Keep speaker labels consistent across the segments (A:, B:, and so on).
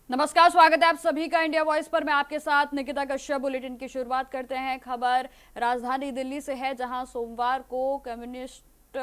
A: नमस्कार, स्वागत है आप सभी का इंडिया वॉइस पर। मैं आपके साथ निकिता कश्यप। बुलेटिन की शुरुआत करते हैं। खबर राजधानी दिल्ली से है, जहां सोमवार को कम्युनिस्ट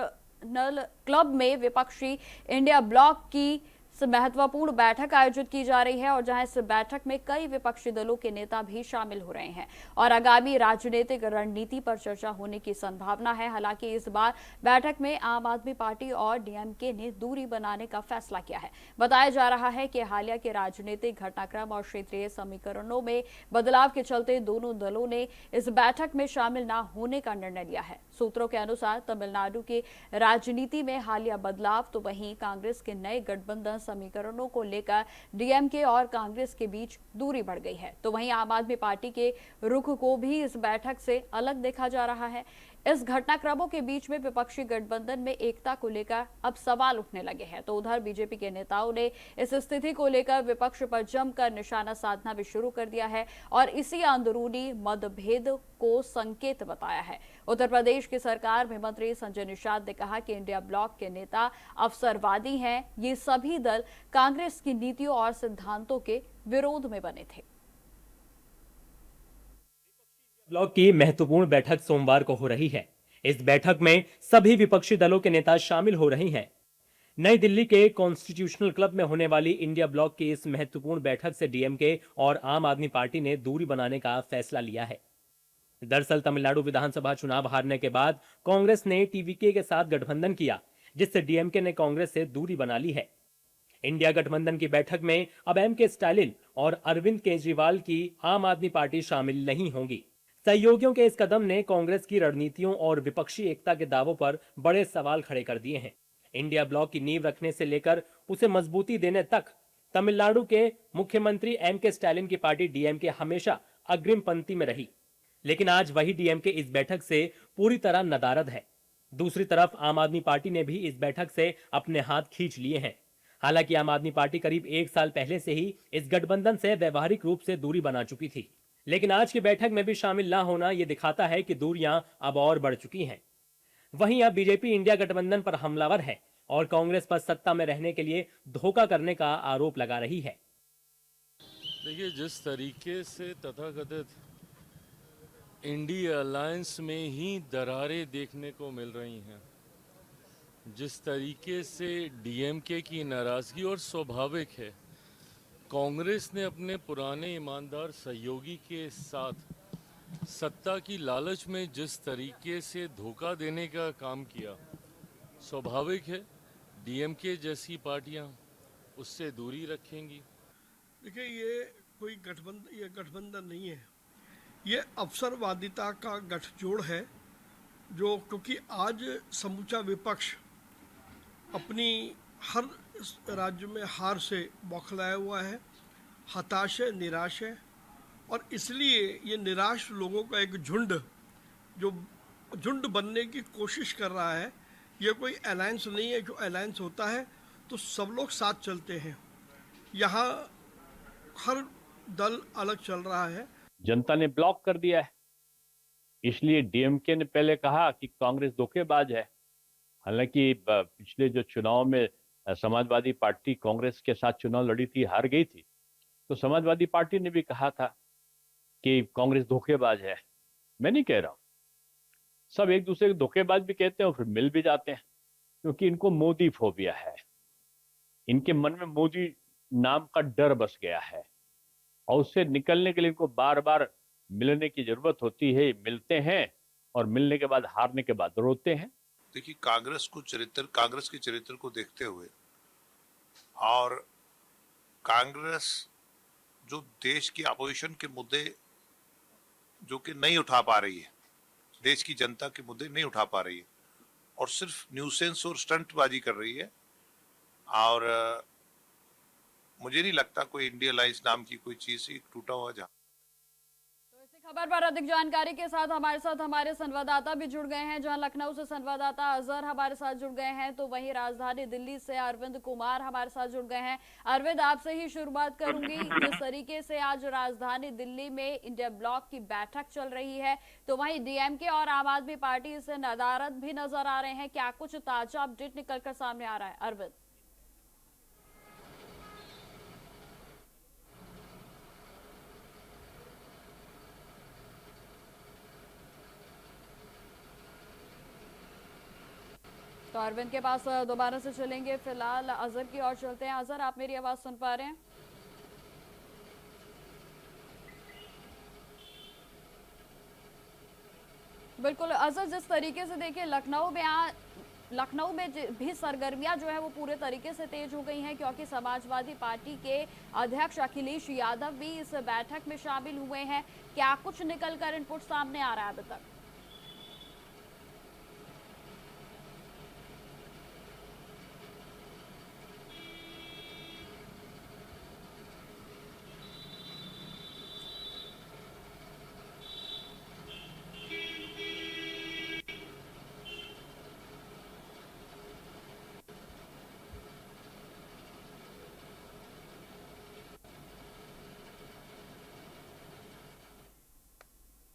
A: क्लब में विपक्षी इंडिया ब्लॉक की महत्वपूर्ण बैठक आयोजित की जा रही है और जहां इस बैठक में कई विपक्षी दलों के नेता भी शामिल हो रहे हैं और आगामी राजनीतिक रणनीति पर चर्चा होने की संभावना है। हालांकि इस बार बैठक में आम आदमी पार्टी और डीएमके ने दूरी बनाने का फैसला किया है। बताया जा रहा है कि हालिया के राजनीतिक घटनाक्रम और क्षेत्रीय समीकरणों में बदलाव के चलते दोनों दलों ने इस बैठक में शामिल न होने का निर्णय लिया है। सूत्रों के अनुसार तमिलनाडु की राजनीति में हालिया बदलाव, तो वहीं कांग्रेस के नए गठबंधन समीकरणों को लेकर डीएमके और कांग्रेस के बीच दूरी बढ़ गई है, तो वहीं आम आदमी पार्टी के रुख को भी इस बैठक से अलग देखा जा रहा है। इस घटनाक्रमों के बीच में विपक्षी गठबंधन में एकता को लेकर अब सवाल उठने लगे हैं, तो उधर बीजेपी के नेताओं ने इस स्थिति को लेकर विपक्ष पर जमकर निशाना साधना भी शुरू कर दिया है और इसी अंदरूनी मतभेद को संकेत बताया है। उत्तर प्रदेश की सरकार में मंत्री संजय निषाद ने कहा कि इंडिया ब्लॉक के नेता अवसरवादी हैं। ये सभी दल कांग्रेस की नीतियों और सिद्धांतों के विरोध में बने थे।
B: ब्लॉक की महत्वपूर्ण बैठक सोमवार को हो रही है। इस बैठक में सभी विपक्षी दलों के नेता शामिल हो रहे हैं। नई दिल्ली के कॉन्स्टिट्यूशनल क्लब में होने वाली इंडिया ब्लॉक की इस महत्वपूर्ण बैठक से डीएमके और आम आदमी पार्टी ने दूरी बनाने का फैसला लिया है। दरअसल तमिलनाडु विधानसभा चुनाव हारने के बाद कांग्रेस ने टीवीके के साथ गठबंधन किया, जिससे डीएमके ने कांग्रेस से दूरी बना ली है। इंडिया गठबंधन की बैठक में अब एमके स्टालिन और अरविंद केजरीवाल की आम आदमी पार्टी शामिल नहीं होंगी। सहयोगियों के इस कदम ने कांग्रेस की रणनीतियों और विपक्षी एकता के दावों पर बड़े सवाल खड़े कर दिए हैं। इंडिया ब्लॉक की नींव रखने से लेकर उसे मजबूती देने तक तमिलनाडु के मुख्यमंत्री एमके स्टालिन की पार्टी डीएमके हमेशा अग्रिम पंक्ति में रही, लेकिन आज वही डीएमके इस बैठक से पूरी तरह नदारद है। दूसरी तरफ आम आदमी पार्टी ने भी इस बैठक से अपने हाथ खींच लिए हैं। हालांकि आम आदमी पार्टी करीब एक साल पहले से ही इस गठबंधन से व्यवहारिक रूप से दूरी बना चुकी थी, लेकिन आज की बैठक में भी शामिल ना होना यह दिखाता है कि दूरियां अब और बढ़ चुकी हैं। वहीं अब बीजेपी इंडिया गठबंधन पर हमलावर है और कांग्रेस पर सत्ता में रहने के लिए धोखा करने का आरोप लगा रही है।
C: देखिए, जिस तरीके से तथाकथित इंडिया अलायंस में ही दरारें देखने को मिल रही हैं, जिस तरीके से डीएमके की नाराजगी, और स्वाभाविक है कांग्रेस ने अपने पुराने ईमानदार सहयोगी के साथ सत्ता की लालच में जिस तरीके से धोखा देने का काम किया, स्वाभाविक है डीएमके जैसी पार्टियां उससे दूरी रखेंगी।
D: देखिए, ये गठबंधन नहीं है, ये अवसरवादिता का गठजोड़ है, जो क्योंकि आज समूचा विपक्ष अपनी हर राज्य में हार से बौखलाया हुआ है, हताश है, निराश है, और इसलिए ये निराश लोगों का एक झुंड जो झुंड बनने की कोशिश कर रहा है। ये कोई अलायंस नहीं है। जो अलायंस होता है तो सब लोग साथ चलते हैं, यहाँ हर दल अलग चल रहा है।
E: जनता ने ब्लॉक कर दिया है, इसलिए डीएमके ने पहले कहा कि कांग्रेस धोखेबाज है। हालांकि पिछले जो चुनाव में समाजवादी पार्टी कांग्रेस के साथ चुनाव लड़ी थी, हार गई थी, तो समाजवादी पार्टी ने भी कहा था कि कांग्रेस धोखेबाज है। मैं नहीं कह रहा हूं, सब एक दूसरे को धोखेबाज भी कहते हैं और फिर मिल भी जाते हैं, क्योंकि इनको मोदी फोबिया है। इनके मन में मोदी नाम का डर बस गया है और उससे निकलने के लिए इनको बार बार मिलने की जरूरत होती है। मिलते हैं और मिलने के बाद, हारने के बाद रोते हैं।
F: देखिए, कांग्रेस के चरित्र को देखते हुए और कांग्रेस जो देश की अपोजिशन के मुद्दे जो कि नहीं उठा पा रही है, देश की जनता के मुद्दे नहीं उठा पा रही है और सिर्फ न्यूसेंस और स्टंटबाजी कर रही है, और मुझे नहीं लगता कोई इंडिया अलायंस नाम की कोई चीज टूटा हुआ जहां।
A: तो इसी खबर पर अधिक जानकारी के साथ हमारे संवाददाता भी जुड़ गए हैं। जहां लखनऊ से संवाददाता अजहर हमारे साथ जुड़ गए हैं, तो वहीं राजधानी दिल्ली से अरविंद कुमार हमारे साथ जुड़ गए हैं। अरविंद, आपसे ही शुरुआत करूंगी। जिस तरीके से आज राजधानी दिल्ली में इंडिया ब्लॉक की बैठक चल रही है, तो वहीं डीएमके और आम आदमी पार्टी से नदारद भी नजर आ रहे हैं। क्या कुछ ताजा अपडेट निकलकर सामने आ रहा है, अरविंद? तो अरविंद के पास दोबारा से चलेंगे, फिलहाल अजहर की ओर चलते हैं। अजहर, आप मेरी आवाज सुन पा रहे हैं? बिल्कुल अजहर, जिस तरीके से देखिए लखनऊ में भी सरगर्मियां जो है वो पूरे तरीके से तेज हो गई हैं, क्योंकि समाजवादी पार्टी के अध्यक्ष अखिलेश यादव भी इस बैठक में शामिल हुए हैं। क्या कुछ निकलकर इनपुट सामने आ रहा है अभी तक?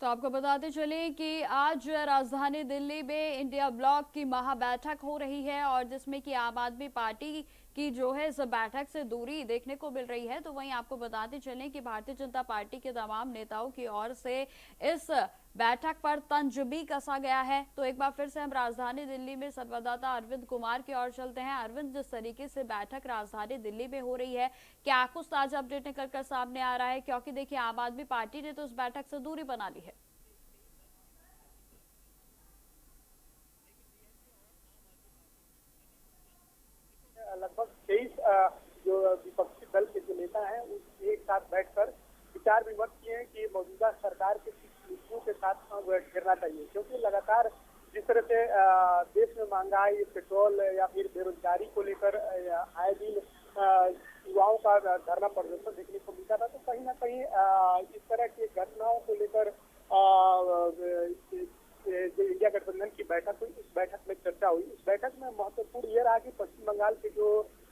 A: तो आपको बताते चले कि आज राजधानी दिल्ली में इंडिया ब्लॉक की महाबैठक हो रही है, और जिसमें कि आम आदमी पार्टी की जो है इस बैठक से दूरी देखने को मिल रही है। तो वहीं आपको बताते चलें कि भारतीय जनता पार्टी के तमाम नेताओं की ओर से इस बैठक पर तंज भी कसा गया है। तो एक बार फिर से हम राजधानी दिल्ली में संवाददाता अरविंद कुमार की ओर चलते हैं। अरविंद, जिस तरीके से बैठक राजधानी दिल्ली में हो रही है, क्या कुछ ताजा अपडेट निकल कर सामने आ रहा है? क्योंकि देखिए आम आदमी पार्टी ने तो इस बैठक से दूरी बना ली है।
G: लगभग 23 जो विपक्षी दल के जो नेता हैं वो एक साथ बैठकर विचार विमर्श किए हैं कि मौजूदा सरकार के किस नीतियों के साथ घेरना चाहिए, क्योंकि लगातार जिस तरह से देश में महंगाई, पेट्रोल या फिर बेरोजगारी को लेकर आए दिन युवाओं का धरना प्रदर्शन देखने को मिलता था। तो कहीं ना कहीं इस तरह की घटनाओं को लेकर जो इंडिया गठबंधन की बैठक हुई, इस बैठक में चर्चा हुई। इस बैठक में महत्वपूर्ण ये रहा कि पश्चिम बंगाल के जो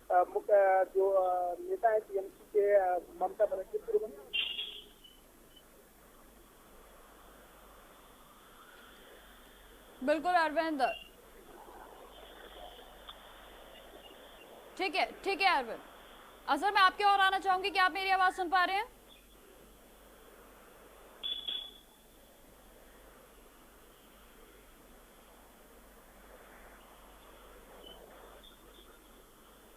G: मुख्य नेता है टीएमसी के ममता बनर्जी पूर्व।
A: बिल्कुल अरविंद, ठीक है अरविंद। अजहर, मैं आपके और आना चाहूंगी कि आप मेरी आवाज सुन पा रहे हैं?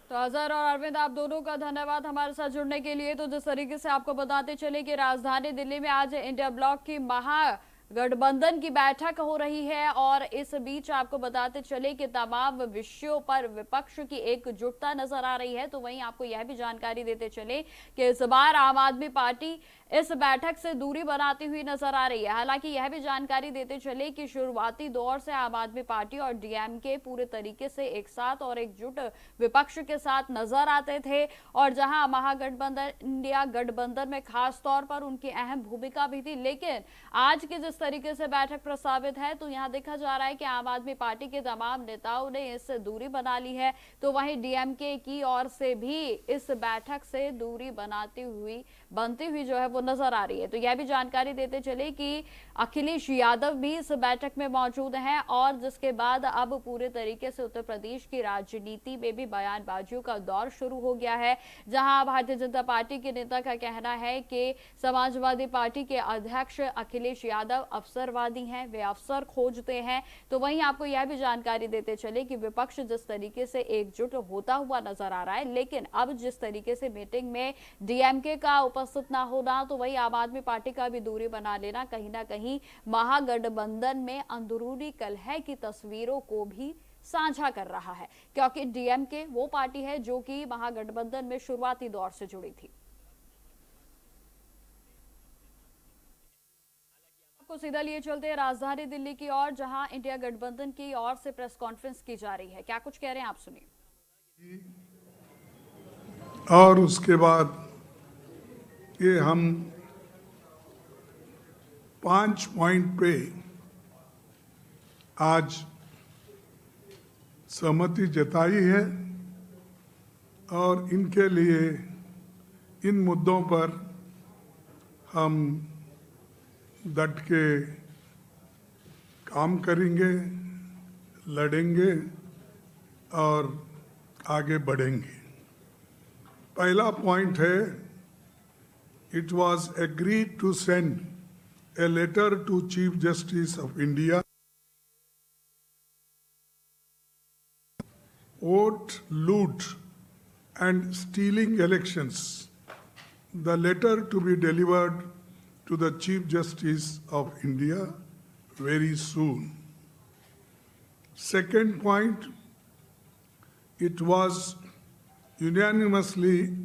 A: तो अजहर और अरविंद, आप दोनों का धन्यवाद हमारे साथ जुड़ने के लिए। तो जिस तरीके से आपको बताते चले कि राजधानी दिल्ली में आज इंडिया ब्लॉक की महागठबंधन की बैठक हो रही है, और इस बीच आपको बताते चले कि तमाम विषयों पर विपक्ष की एकजुटता नजर आ रही है। तो वहीं आपको यह भी जानकारी देते चले कि इस बार आम आदमी पार्टी इस बैठक से दूरी बनाती हुई नजर आ रही है। हालांकि यह भी जानकारी देते चले कि शुरुआती दौर से आम आदमी पार्टी और डीएमके पूरे तरीके से एक साथ और एकजुट विपक्ष के साथ नजर आते थे, और जहां महागठबंधन इंडिया गठबंधन में खास तौर पर उनकी अहम भूमिका भी थी। लेकिन आज की जिस तरीके से बैठक प्रस्तावित है, तो यहां देखा जा रहा है कि आम आदमी पार्टी के तमाम नेताओं ने इससे दूरी बना ली है। तो वहीं डीएमके की ओर से भी इस बैठक से दूरी बनती हुई जो है वो नजर आ रही है। तो यह भी जानकारी देते चले कि अखिलेश यादव भी इस बैठक में मौजूद हैं, और जिसके बाद अब पूरे तरीके से उत्तर प्रदेश की राजनीति में भी बयानबाजियों का दौर शुरू हो गया है, जहां भारतीय जनता पार्टी के नेता का कहना है कि समाजवादी पार्टी के अध्यक्ष अखिलेश यादव अवसरवादी हैं, वे अवसर खोजते हैं। तो वहीं आपको यह भी जानकारी देते चले कि विपक्ष जिस तरीके से एकजुट होता हुआ नजर आ रहा है, लेकिन अब जिस तरीके से मीटिंग में डीएमके का उपस्थित ना होना, तो वही आम आदमी पार्टी का भी दूरी बना लेना कहीं ना कहीं महागठबंधन में अंदरूनी कलह की तस्वीरों को भी साझा कर रहा है, क्योंकि डीएमके वो पार्टी है जो कि महागठबंधन में शुरुआती दौर से जुड़ी थी। आपको सीधा लिए चलते हैं राजधानी दिल्ली की ओर, जहां इंडिया गठबंधन की ओर से प्रेस कॉन्फ्रेंस की जा रही है। क्या कुछ कह रहे हैं आप सुनिए।
H: और उसके बाद ये हम 5 पॉइंट पे आज सहमति जताई है, और इनके लिए इन मुद्दों पर हम डट के काम करेंगे, लड़ेंगे और आगे बढ़ेंगे। पहला पॉइंट है, it was agreed to send a letter to Chief Justice of India vote loot and stealing elections. The letter to be delivered to the Chief Justice of India very soon. Second point, it was unanimously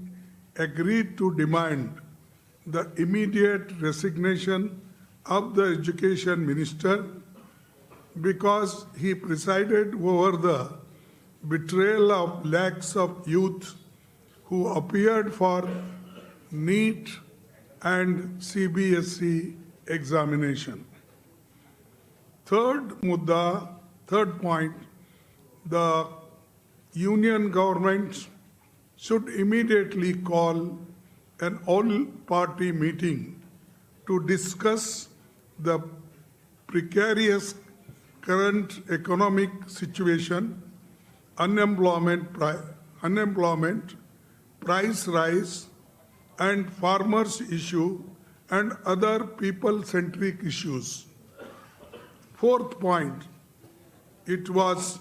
H: agreed to demand the immediate resignation of the Education Minister because he presided over the betrayal of lakhs of youth who appeared for NEET and CBSE examination. Third point, the union government should immediately call an all-party meeting to discuss the precarious current economic situation, unemployment, price rise, and farmers' issue, and other people-centric issues. Fourth point, it was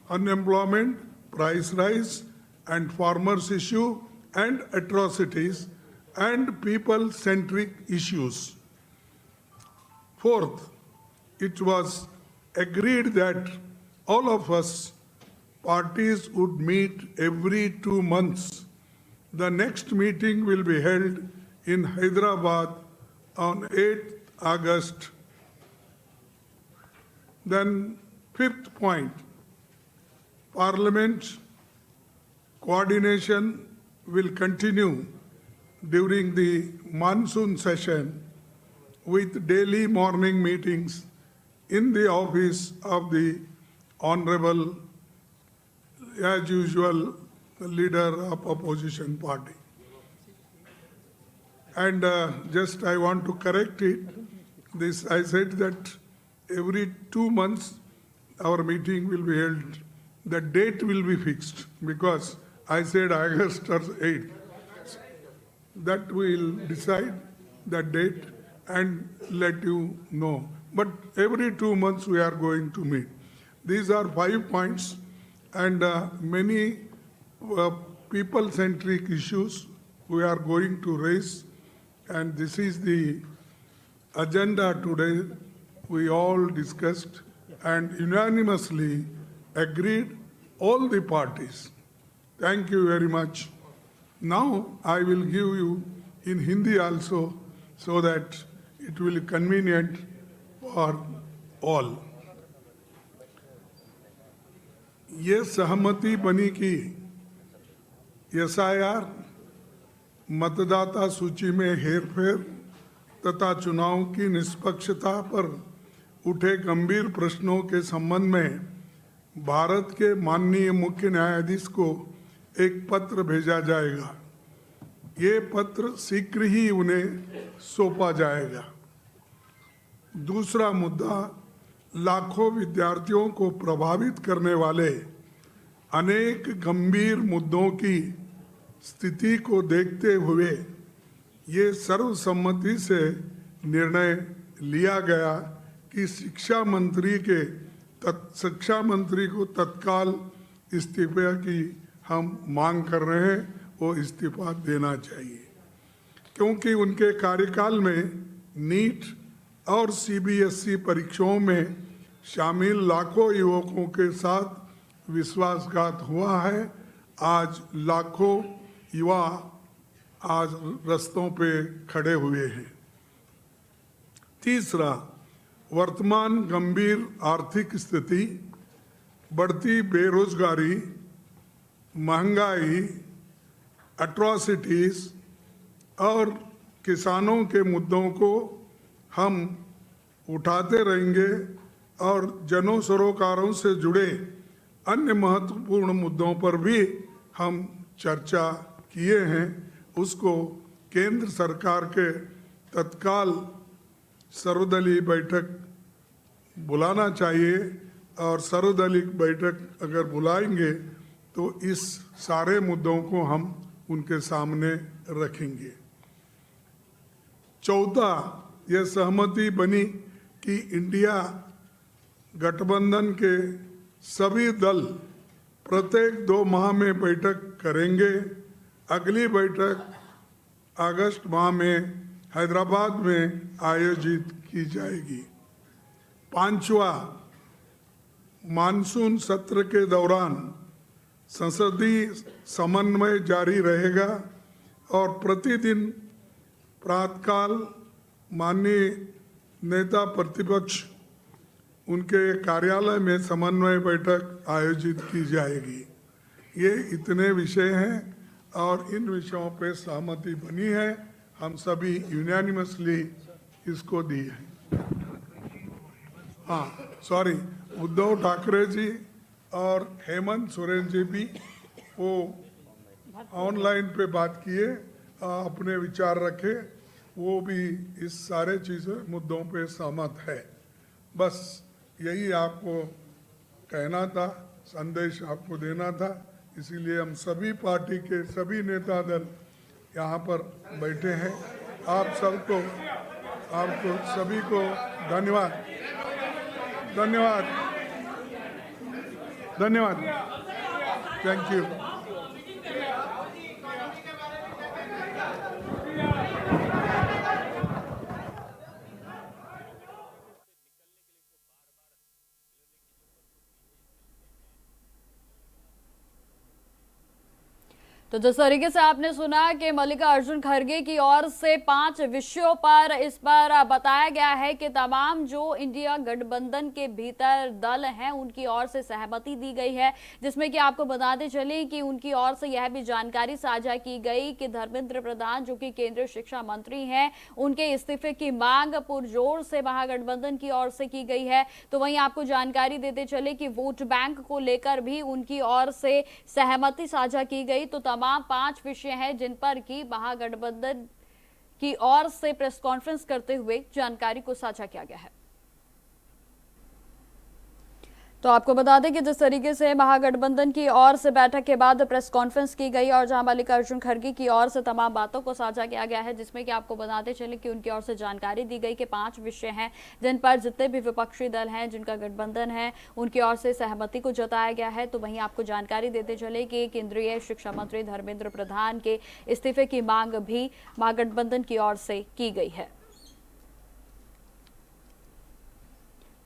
H: unemployment, price rise, and farmers' issue, and atrocities, and people-centric issues. Fourth, it was agreed that all of us parties would meet every 2 months. The next meeting will be held in Hyderabad on 8th August. Then fifth point, Parliament coordination will continue during the monsoon session with daily morning meetings in the office of the Honorable, as usual, leader of opposition party. And just I want to correct it. This I said that every 2 months our meeting will be held. The date will be fixed because I said August or 8th. That we will decide the date and let you know. But every 2 months we are going to meet. These are 5 points and many people-centric issues we are going to raise. And this is the agenda today. We all discussed and unanimously agreed, all the parties. Thank you very much. Now I will give you in Hindi also so that it will be convenient for all. ये सहमति बनी कि SIR, मतदाता सूची में हेरफेर तथा चुनाव की निष्पक्षता पर उठे गंभीर प्रश्नों के संबंध में भारत के माननीय मुख्य न्यायाधीश को एक पत्र भेजा जाएगा। ये पत्र शीघ्र ही उन्हें सौंपा जाएगा। दूसरा मुद्दा, लाखों विद्यार्थियों को प्रभावित करने वाले अनेक गंभीर मुद्दों की स्थिति को देखते हुए ये सर्वसम्मति से निर्णय लिया गया कि शिक्षा मंत्री को तत्काल इस्तीफे की हम मांग कर रहे हैं, वो इस्तीफा देना चाहिए क्योंकि उनके कार्यकाल में नीट और सीबीएसई परीक्षाओं में शामिल लाखों युवकों के साथ विश्वासघात हुआ है। आज लाखों युवा आज रास्तों पे खड़े हुए हैं। तीसरा, वर्तमान गंभीर आर्थिक स्थिति, बढ़ती बेरोजगारी, महंगाई, एट्रॉसिटीज और किसानों के मुद्दों को हम उठाते रहेंगे और जन सरोकारों से जुड़े अन्य महत्वपूर्ण मुद्दों पर भी हम चर्चा किए हैं। उसको केंद्र सरकार के तत्काल सर्वदलीय बैठक बुलाना चाहिए और सर्वदलीय बैठक अगर बुलाएंगे तो इस सारे मुद्दों को हम उनके सामने रखेंगे। चौथा, यह सहमति बनी कि इंडिया गठबंधन के सभी दल प्रत्येक 2 माह में बैठक करेंगे। अगली बैठक अगस्त माह में हैदराबाद में आयोजित की जाएगी। 5वां मानसून सत्र के दौरान संसदीय समन्वय जारी रहेगा और प्रतिदिन प्रातःकाल माननीय नेता प्रतिपक्ष उनके कार्यालय में समन्वय बैठक आयोजित की जाएगी। ये इतने विषय हैं और इन विषयों पे सहमति बनी है। हम सभी यूनानिमसली इसको दी है। हाँ, सॉरी, उद्धव ठाकरे जी और हेमंत सोरेन जी भी वो ऑनलाइन पे बात किए, अपने विचार रखे, वो भी इस सारे चीज़ों मुद्दों पे सहमत है। बस यही आपको कहना था, संदेश आपको देना था। इसीलिए हम सभी पार्टी के सभी नेता दल यहाँ पर बैठे हैं। आपको सभी को धन्यवाद। Thank you.
A: तो जिस तरीके से आपने सुना कि मल्लिकार्जुन खड़गे की ओर से 5 विषयों पर इस पर बताया गया है कि तमाम जो इंडिया गठबंधन के भीतर दल हैं उनकी ओर से सहमति दी गई है, जिसमें कि आपको बताते चले कि उनकी ओर से यह भी जानकारी साझा की गई कि धर्मेंद्र प्रधान जो कि केंद्रीय शिक्षा मंत्री हैं, उनके इस्तीफे की मांग पुरजोर से महागठबंधन की ओर से की गई है। तो वहीं आपको जानकारी देते चले कि वोट बैंक को लेकर भी उनकी ओर से सहमति साझा की गई। तो तमाम 5 विषय हैं जिन पर की महागठबंधन की ओर से प्रेस कॉन्फ्रेंस करते हुए जानकारी को साझा किया गया है। तो आपको बता दें कि जिस तरीके से महागठबंधन की ओर से बैठक के बाद प्रेस कॉन्फ्रेंस की गई और जहां मल्लिकार्जुन खड़गे की ओर से तमाम बातों को साझा किया गया है, जिसमें कि आपको बताते चले कि उनकी ओर से जानकारी दी गई कि 5 विषय हैं जिन पर जितने भी विपक्षी दल हैं जिनका गठबंधन है उनकी ओर से सहमति को जताया गया है। तो वहीं आपको जानकारी देते चले कि केंद्रीय शिक्षा मंत्री धर्मेंद्र प्रधान के इस्तीफे की मांग भी महागठबंधन की ओर से की गई है।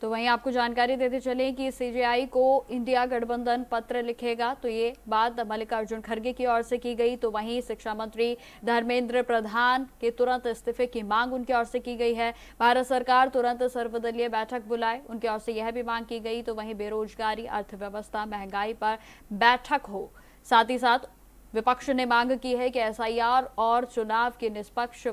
A: तो वहीं आपको जानकारी देते चले कि सीजेआई को इंडिया गठबंधन पत्र लिखेगा। तो ये बात मल्लिकार्जुन खड़गे की ओर से की गई। तो वहीं शिक्षा मंत्री धर्मेंद्र प्रधान के तुरंत इस्तीफे की मांग उनकी ओर से की गई है। भारत सरकार तुरंत सर्वदलीय बैठक बुलाए, उनकी ओर से यह भी मांग की गई। तो वहीं बेरोजगारी, अर्थव्यवस्था, महंगाई पर बैठक हो। साथ ही साथ विपक्ष ने मांग की है कि एसआईआर और चुनाव के निष्पक्ष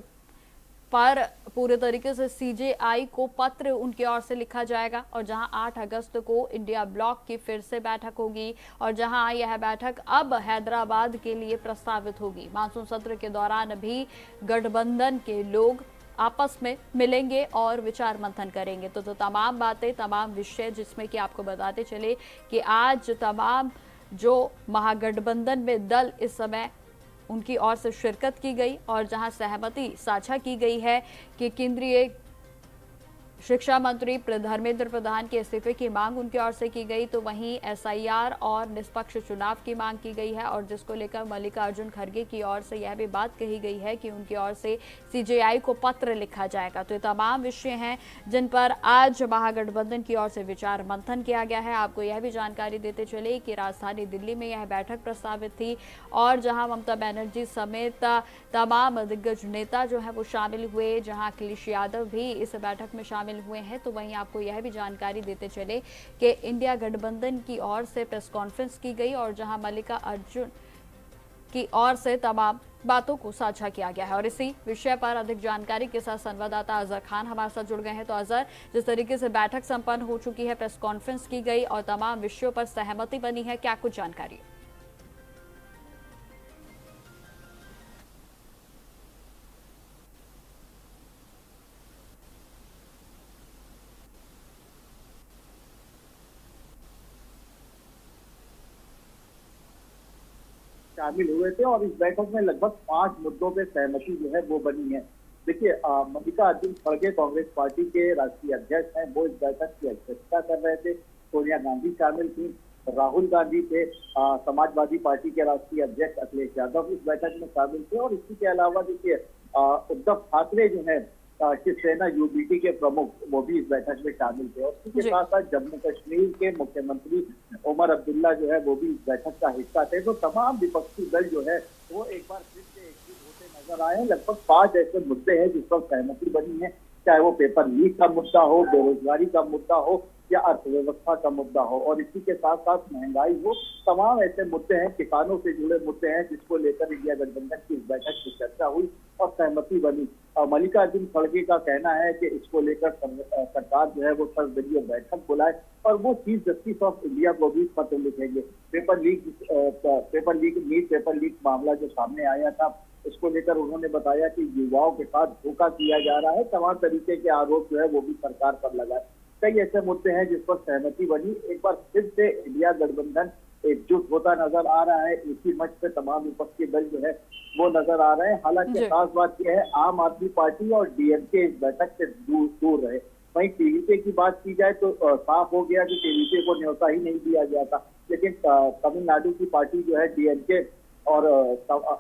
A: पर पूरे तरीके से सीजेआई को पत्र उनकी ओर से लिखा जाएगा और जहां 8 अगस्त को इंडिया ब्लॉक की फिर से बैठक होगी और जहां यह बैठक अब हैदराबाद के लिए प्रस्तावित होगी। मानसून सत्र के दौरान भी गठबंधन के लोग आपस में मिलेंगे और विचार मंथन करेंगे। तो तमाम बातें, तमाम विषय जिसमें कि आपको बताते चले कि आज तमाम जो महागठबंधन में दल इस समय उनकी ओर से शिरकत की गई और जहां सहमति साझा की गई है कि केंद्रीय शिक्षा मंत्री धर्मेंद्र प्रधान के इस्तीफे की मांग उनकी ओर से की गई। तो वहीं एसआईआर और निष्पक्ष चुनाव की मांग की गई है और जिसको लेकर मल्लिकार्जुन खड़गे की ओर से यह भी बात कही गई है कि उनकी ओर से सीजेआई को पत्र लिखा जाएगा। तो ये तमाम विषय हैं जिन पर आज महागठबंधन की ओर से विचार मंथन किया गया है। आपको यह भी जानकारी देते चले कि राजधानी दिल्ली में यह बैठक प्रस्तावित थी और जहां ममता बनर्जी समेत तमाम दिग्गज नेता जो है वो शामिल हुए, जहां अखिलेश यादव भी इस बैठक में शामिल हुए हैं। तो वहीं आपको यह भी जानकारी देते चले कि इंडिया गठबंधन की ओर से प्रेस कॉन्फ्रेंस की गई और जहां मल्लिकार्जुन की ओर से तमाम बातों को साझा किया गया है। और इसी विषय पर अधिक जानकारी के साथ संवाददाता अजहर खान हमारे साथ जुड़ गए हैं। तो अजहर, जिस तरीके से बैठक संपन्न हो चुकी है, प्रेस कॉन्फ्रेंस की गई और तमाम विषयों पर सहमति बनी है, क्या कुछ जानकारी?
G: शामिल हुए थे और इस बैठक में लगभग 5 मुद्दों पे सहमति जो है वो बनी है।
I: देखिए, मल्लिकार्जुन खड़गे कांग्रेस पार्टी के राष्ट्रीय अध्यक्ष हैं, वो इस बैठक की अध्यक्षता कर रहे थे। सोनिया गांधी शामिल थी, राहुल गांधी थे, समाजवादी पार्टी के राष्ट्रीय अध्यक्ष अखिलेश यादव इस बैठक में शामिल थे। और इसी के अलावा देखिए, उद्धव ठाकरे जो है शिवसेना यूबीटी के प्रमुख, वो भी इस बैठक में शामिल थे। और इसी के साथ साथ जम्मू कश्मीर के मुख्यमंत्री उमर अब्दुल्ला जो है वो भी इस बैठक का हिस्सा थे। तो तमाम विपक्षी दल जो है वो एक बार फिर से एकजुट होते नजर आए हैं। लगभग 5 ऐसे मुद्दे हैं जिस पर सहमति बनी है, चाहे वो पेपर लीक का मुद्दा हो, बेरोजगारी का मुद्दा हो या अर्थव्यवस्था का मुद्दा हो, और इसी के साथ साथ महंगाई हो। तमाम ऐसे मुद्दे हैं, किसानों से जुड़े मुद्दे हैं, जिसको लेकर इंडिया गठबंधन की इस बैठक में चर्चा हुई और सहमति बनी। मल्लिकार्जुन खड़गे का कहना है कि इसको लेकर सरकार जो है वो सर्वदलीय बैठक बुलाए और वो चीफ जस्टिस ऑफ इंडिया को भी पत्र लिखेंगे। पेपर लीक मामला जो सामने आया था, इसको लेकर उन्होंने बताया कि युवाओं के साथ धोखा किया जा रहा है। तमाम तरीके के आरोप जो है वो भी सरकार पर लगाए। कई ऐसे मुद्दे हैं जिस पर सहमति बनी। एक बार फिर से इंडिया गठबंधन एकजुट होता नजर आ रहा है। इसी मंच पे तमाम विपक्षी दल जो है वो नजर आ रहे हैं। हालांकि खास बात यह है, आम आदमी पार्टी और डीएमके इस बैठक से दूर रहे। वहीं टीवीके की बात की जाए तो साफ हो गया कि टीवीके को न्योता ही नहीं दिया गया था। लेकिन तमिलनाडु की पार्टी जो है डीएमके और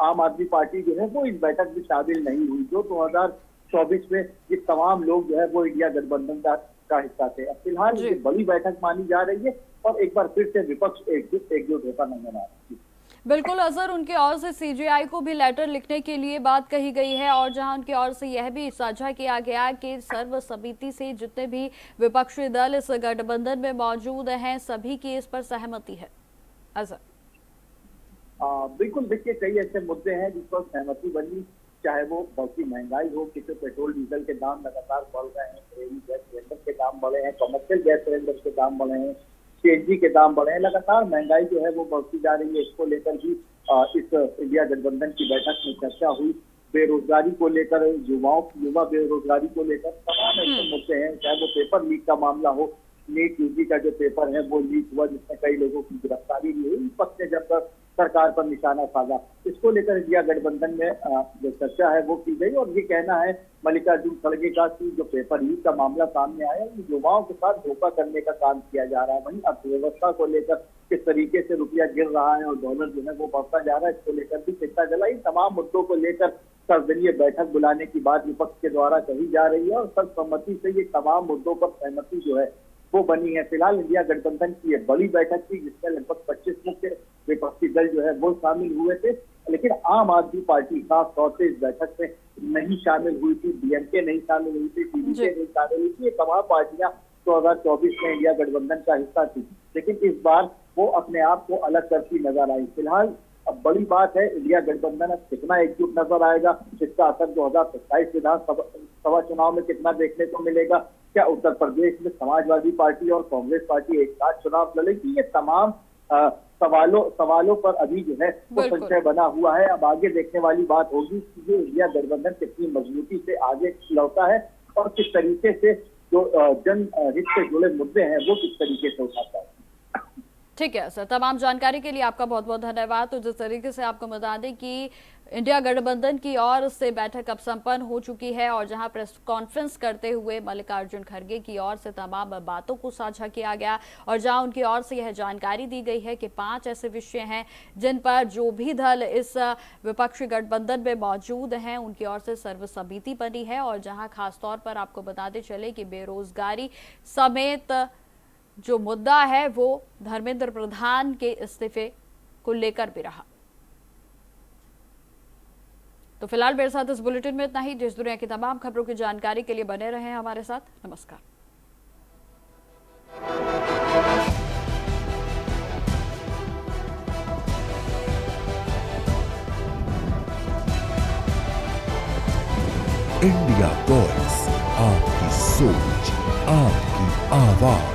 I: आम आदमी पार्टी जो है वो इस बैठक में शामिल नहीं हुई, जो 2024 में ये तमाम लोग जो है वो इंडिया गठबंधन का हिस्सा थे। अब फिलहाल ये बड़ी बैठक मानी जा रही है और एक बार फिर से विपक्ष एकजुट होता नजर आ रहा है।
A: बिल्कुल अजहर, उनकी ओर से सीजेआई को भी लेटर लिखने के लिए बात कही गई है और जहां उनकी ओर से यह भी साझा किया गया कि सर्वसम्मति से जितने भी विपक्षी दल इस गठबंधन में मौजूद हैं सभी की इस पर सहमति है। अजहर,
I: बिल्कुल, देखिए कई ऐसे मुद्दे हैं जिस पर सहमति बनी, चाहे वो बढ़ती महंगाई हो, किसी पेट्रोल डीजल के दाम लगातार बढ़ रहे हैं, गैस सिलेंडर के दाम बढ़े हैं, कमर्शियल गैस सिलेंडर के दाम बढ़े हैं, सीएनजी के दाम बढ़े हैं, लगातार महंगाई जो है वो बढ़ती जा रही है। इसको लेकर भी इस इंडिया गठबंधन की बैठक में चर्चा हुई। बेरोजगारी को लेकर, युवा बेरोजगारी को लेकर तमाम ऐसे मुद्दे हैं, चाहे वो पेपर लीक का मामला हो, नीट यूजी का जो पेपर है वो लीक हुआ जिसमें कई लोगों की गिरफ्तारी भी हुई, विपक्ष ने जब तक सरकार पर निशाना साधा। इसको लेकर इंडिया गठबंधन में जो चर्चा है वो की गई और ये कहना है मल्लिकार्जुन खड़गे का कि जो पेपर लीक का मामला सामने आया, युवाओं के साथ धोखा करने का काम किया जा रहा है। वहीं अर्थव्यवस्था को लेकर किस तरीके से रुपया गिर रहा है और डॉलर जो है वो बढ़ता जा रहा है, इसको लेकर भी चिंता जलाई। तमाम मुद्दों को लेकर सर्वदलीय बैठक बुलाने की बात विपक्ष के द्वारा कही जा रही है और सर्वसम्मति से ये तमाम मुद्दों पर सहमति जो है वो बनी है। फिलहाल इंडिया गठबंधन की ये बड़ी बैठक थी जिसमें लगभग 25 मुख्य विपक्षी दल जो है वो शामिल हुए थे, लेकिन आम आदमी पार्टी खास तौर से इस बैठक में नहीं शामिल हुई थी। डीएमके नहीं शामिल हुई थी, टीडीपी नहीं शामिल हुई थी। ये तमाम पार्टियां 2024 में इंडिया गठबंधन का हिस्सा थी, लेकिन इस बार वो अपने आप को अलग करती नजर आई। फिलहाल अब बड़ी बात है, इंडिया गठबंधन अब कितना एकजुट नजर आएगा, इसका असर 2027 विधानसभा चुनाव में कितना देखने को मिलेगा। क्या उत्तर प्रदेश में समाजवादी पार्टी और कांग्रेस पार्टी एक साथ चुनाव लड़ेगी? ये तमाम सवालों पर अभी जो है वो संशय बना हुआ है। अब आगे देखने वाली बात होगी कि ये इंडिया गठबंधन कितनी मजबूती से आगे लौटा है और किस तरीके से जो जनहित से जुड़े मुद्दे हैं वो किस तरीके से उठाता है।
A: ठीक है सर, तमाम जानकारी के लिए आपका बहुत बहुत धन्यवाद। तो जिस तरीके से आपको बता दें कि इंडिया गठबंधन की ओर से बैठक अब संपन्न हो चुकी है और जहां प्रेस कॉन्फ्रेंस करते हुए मल्लिकार्जुन खड़गे की ओर से तमाम बातों को साझा किया गया और जहां उनकी ओर से यह जानकारी दी गई है कि 5 ऐसे विषय हैं जिन पर जो भी दल इस विपक्षी गठबंधन में मौजूद हैं उनकी ओर से सर्वसम्मति बनी है और जहां खासतौर पर आपको बताते चले कि बेरोजगारी समेत जो मुद्दा है वो धर्मेंद्र प्रधान के इस्तीफे को लेकर भी रहा। तो फिलहाल मेरे साथ इस बुलेटिन में इतना ही। देश दुनिया की तमाम खबरों की जानकारी के लिए बने रहें हमारे साथ। नमस्कार।
J: इंडिया वॉइस, आपकी सोच, आपकी आवाज।